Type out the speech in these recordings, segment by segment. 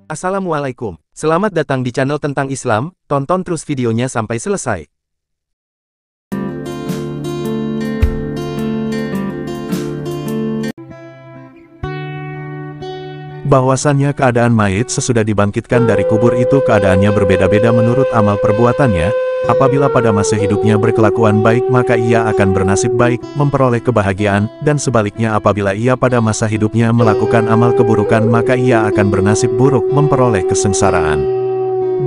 Assalamualaikum, selamat datang di channel tentang Islam, tonton terus videonya sampai selesai. Bahwasannya keadaan mayit sesudah dibangkitkan dari kubur itu keadaannya berbeda-beda menurut amal perbuatannya. Apabila pada masa hidupnya berkelakuan baik maka ia akan bernasib baik, memperoleh kebahagiaan, dan sebaliknya apabila ia pada masa hidupnya melakukan amal keburukan maka ia akan bernasib buruk, memperoleh kesengsaraan.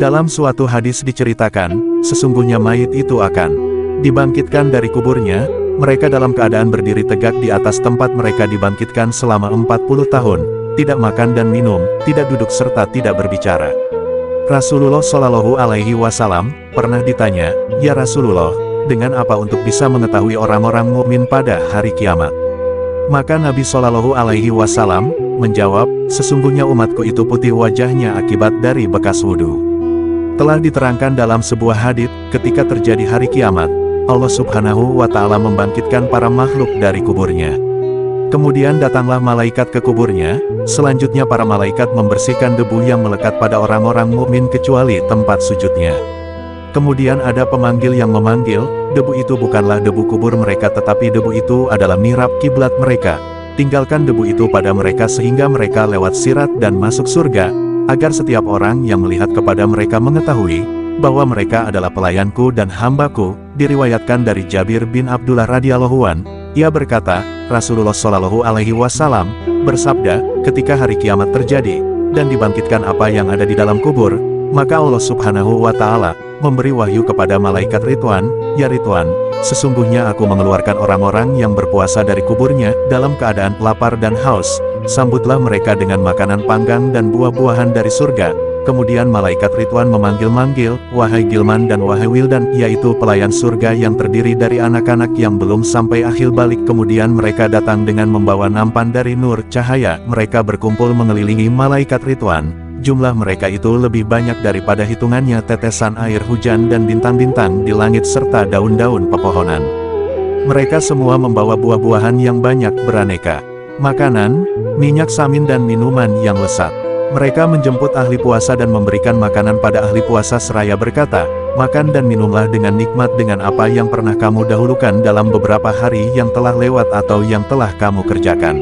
Dalam suatu hadis diceritakan, sesungguhnya mayit itu akan dibangkitkan dari kuburnya, mereka dalam keadaan berdiri tegak di atas tempat mereka dibangkitkan selama 40 tahun, tidak makan dan minum, tidak duduk serta tidak berbicara. Rasulullah Shallallahu Alaihi Wasallam pernah ditanya, "Ya Rasulullah, dengan apa untuk bisa mengetahui orang-orang mukmin pada hari kiamat?" Maka Nabi Shallallahu Alaihi Wasallam menjawab, "Sesungguhnya umatku itu putih wajahnya akibat dari bekas wudhu." Telah diterangkan dalam sebuah hadits, ketika terjadi hari kiamat, Allah Subhanahu wa Ta'ala membangkitkan para makhluk dari kuburnya. Kemudian datanglah malaikat ke kuburnya, selanjutnya para malaikat membersihkan debu yang melekat pada orang-orang mukmin kecuali tempat sujudnya. Kemudian ada pemanggil yang memanggil, debu itu bukanlah debu kubur mereka tetapi debu itu adalah mihrab kiblat mereka. Tinggalkan debu itu pada mereka sehingga mereka lewat sirat dan masuk surga, agar setiap orang yang melihat kepada mereka mengetahui bahwa mereka adalah pelayanku dan hambaku. Diriwayatkan dari Jabir bin Abdullah radhiyallahu an, ia berkata, Rasulullah Shallallahu Alaihi Wasallam bersabda, ketika hari kiamat terjadi dan dibangkitkan apa yang ada di dalam kubur, maka Allah Subhanahu wa Ta'ala memberi wahyu kepada malaikat Ridwan, "Ya Ridwan, sesungguhnya aku mengeluarkan orang-orang yang berpuasa dari kuburnya dalam keadaan lapar dan haus. Sambutlah mereka dengan makanan panggang dan buah-buahan dari surga." Kemudian malaikat Ridwan memanggil-manggil, "Wahai Gilman dan wahai Wildan," yaitu pelayan surga yang terdiri dari anak-anak yang belum sampai akhir balik. Kemudian mereka datang dengan membawa nampan dari nur cahaya. Mereka berkumpul mengelilingi malaikat Ridwan. Jumlah mereka itu lebih banyak daripada hitungannya tetesan air hujan dan bintang-bintang di langit serta daun-daun pepohonan. Mereka semua membawa buah-buahan yang banyak beraneka, makanan, minyak samin dan minuman yang lezat. Mereka menjemput ahli puasa dan memberikan makanan pada ahli puasa seraya berkata, "Makan dan minumlah dengan nikmat dengan apa yang pernah kamu dahulukan dalam beberapa hari yang telah lewat atau yang telah kamu kerjakan."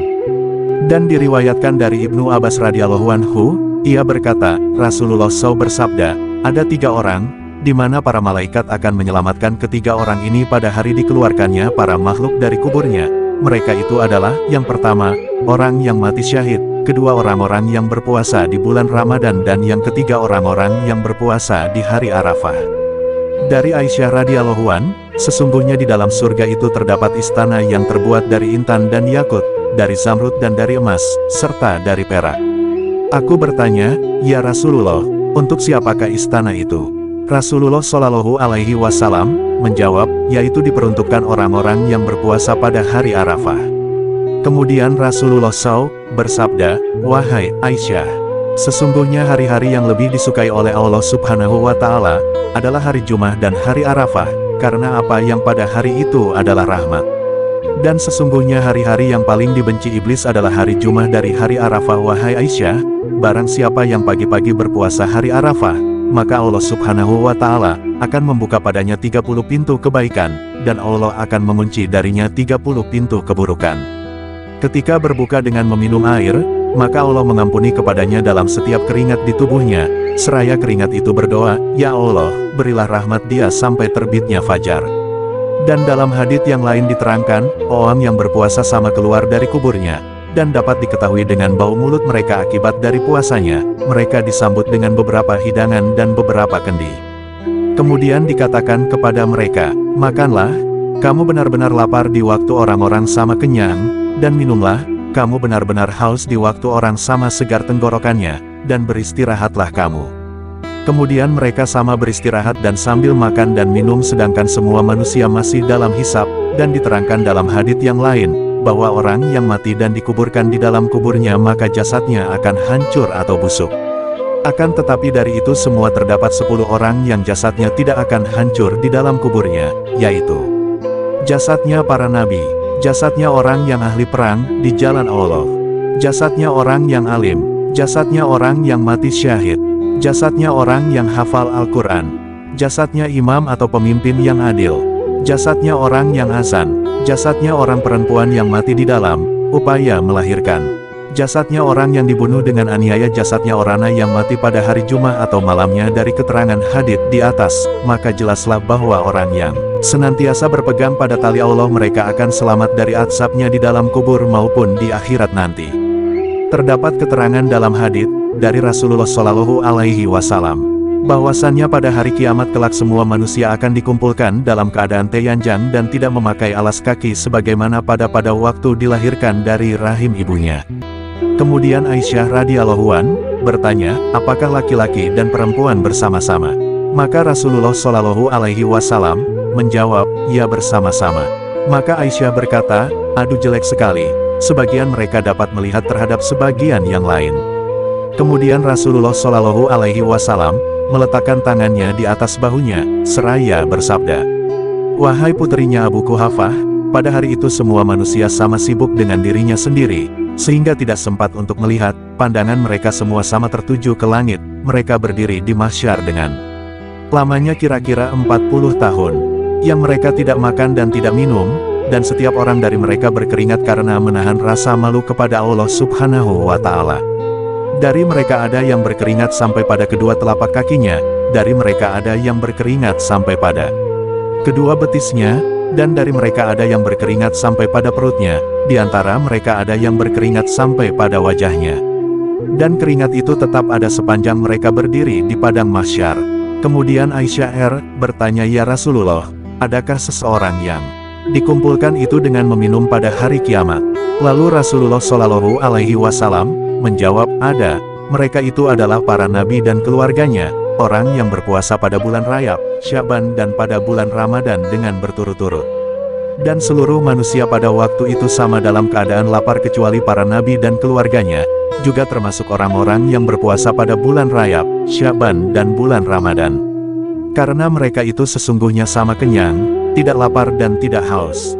Dan diriwayatkan dari Ibnu Abbas radhiyallahu anhu, ia berkata, Rasulullah SAW bersabda, "Ada 3 orang, di mana para malaikat akan menyelamatkan ketiga orang ini pada hari dikeluarkannya para makhluk dari kuburnya. Mereka itu adalah, yang pertama, orang yang mati syahid, kedua orang-orang yang berpuasa di bulan Ramadan dan yang ketiga orang-orang yang berpuasa di hari Arafah." Dari Aisyah radhiyallahu an, sesungguhnya di dalam surga itu terdapat istana yang terbuat dari intan dan yakut, dari zamrud dan dari emas, serta dari perak. Aku bertanya, "Ya Rasulullah, untuk siapakah istana itu?" Rasulullah Shallallahu Alaihi Wasallam menjawab, "Yaitu diperuntukkan orang-orang yang berpuasa pada hari Arafah." Kemudian Rasulullah SAW bersabda, "Wahai Aisyah, sesungguhnya hari-hari yang lebih disukai oleh Allah Subhanahu wa Ta'ala adalah hari Jumat dan hari Arafah, karena apa yang pada hari itu adalah rahmat. Dan sesungguhnya hari-hari yang paling dibenci iblis adalah hari Jumat dari hari Arafah. Wahai Aisyah, barang siapa yang pagi-pagi berpuasa hari Arafah, maka Allah Subhanahu wa Ta'ala akan membuka padanya 30 pintu kebaikan, dan Allah akan mengunci darinya 30 pintu keburukan. Ketika berbuka dengan meminum air, maka Allah mengampuni kepadanya dalam setiap keringat di tubuhnya, seraya keringat itu berdoa, 'Ya Allah, berilah rahmat dia sampai terbitnya fajar.' Dan dalam hadits yang lain diterangkan, orang yang berpuasa sama keluar dari kuburnya, dan dapat diketahui dengan bau mulut mereka akibat dari puasanya. Mereka disambut dengan beberapa hidangan dan beberapa kendi. Kemudian dikatakan kepada mereka, 'Makanlah, kamu benar-benar lapar di waktu orang-orang sama kenyang, dan minumlah, kamu benar-benar haus di waktu orang sama segar tenggorokannya, dan beristirahatlah kamu.' Kemudian mereka sama beristirahat dan sambil makan dan minum sedangkan semua manusia masih dalam hisab, dan diterangkan dalam hadits yang lain, bahwa orang yang mati dan dikuburkan di dalam kuburnya maka jasadnya akan hancur atau busuk. Akan tetapi dari itu semua terdapat 10 orang yang jasadnya tidak akan hancur di dalam kuburnya, yaitu jasadnya para nabi, jasadnya orang yang ahli perang di jalan Allah, jasadnya orang yang alim, jasadnya orang yang mati syahid, jasadnya orang yang hafal Al-Quran, jasadnya imam atau pemimpin yang adil, jasadnya orang yang azan, jasadnya orang perempuan yang mati di dalam upaya melahirkan, jasadnya orang yang dibunuh dengan aniaya, jasadnya orang yang mati pada hari Jumat atau malamnya. Dari keterangan hadits di atas, maka jelaslah bahwa orang yang senantiasa berpegang pada tali Allah mereka akan selamat dari azabnya di dalam kubur maupun di akhirat nanti. Terdapat keterangan dalam hadits dari Rasulullah Shallallahu Alaihi Wasallam bahwasannya pada hari kiamat kelak semua manusia akan dikumpulkan dalam keadaan telanjang dan tidak memakai alas kaki sebagaimana pada waktu dilahirkan dari rahim ibunya. Kemudian Aisyah radhiyallahu an bertanya, apakah laki-laki dan perempuan bersama-sama? Maka Rasulullah Shallallahu Alaihi Wasallam menjawab, ya bersama-sama. Maka Aisyah berkata, aduh jelek sekali, sebagian mereka dapat melihat terhadap sebagian yang lain. Kemudian Rasulullah Shallallahu Alaihi Wasallam meletakkan tangannya di atas bahunya, seraya bersabda, wahai puterinya Abu Kuhafah, pada hari itu semua manusia sama sibuk dengan dirinya sendiri, sehingga tidak sempat untuk melihat, pandangan mereka semua sama tertuju ke langit, mereka berdiri di mahsyar dengan lamanya kira-kira 40 tahun, yang mereka tidak makan dan tidak minum, dan setiap orang dari mereka berkeringat karena menahan rasa malu kepada Allah Subhanahu wa Ta'ala. Dari mereka ada yang berkeringat sampai pada kedua telapak kakinya, dari mereka ada yang berkeringat sampai pada kedua betisnya, dan dari mereka ada yang berkeringat sampai pada perutnya, di antara mereka ada yang berkeringat sampai pada wajahnya. Dan keringat itu tetap ada sepanjang mereka berdiri di padang mahsyar. Kemudian Aisyah bertanya, ya Rasulullah, adakah seseorang yang dikumpulkan itu dengan meminum pada hari kiamat? Lalu Rasulullah Shallallahu Alaihi Wasallam menjawab, ada. Mereka itu adalah para nabi dan keluarganya, orang yang berpuasa pada bulan Rajab, Syaban dan pada bulan Ramadan dengan berturut-turut. Dan seluruh manusia pada waktu itu sama dalam keadaan lapar kecuali para nabi dan keluarganya, juga termasuk orang-orang yang berpuasa pada bulan Rajab, Syaban dan bulan Ramadan. Karena mereka itu sesungguhnya sama kenyang, tidak lapar dan tidak haus.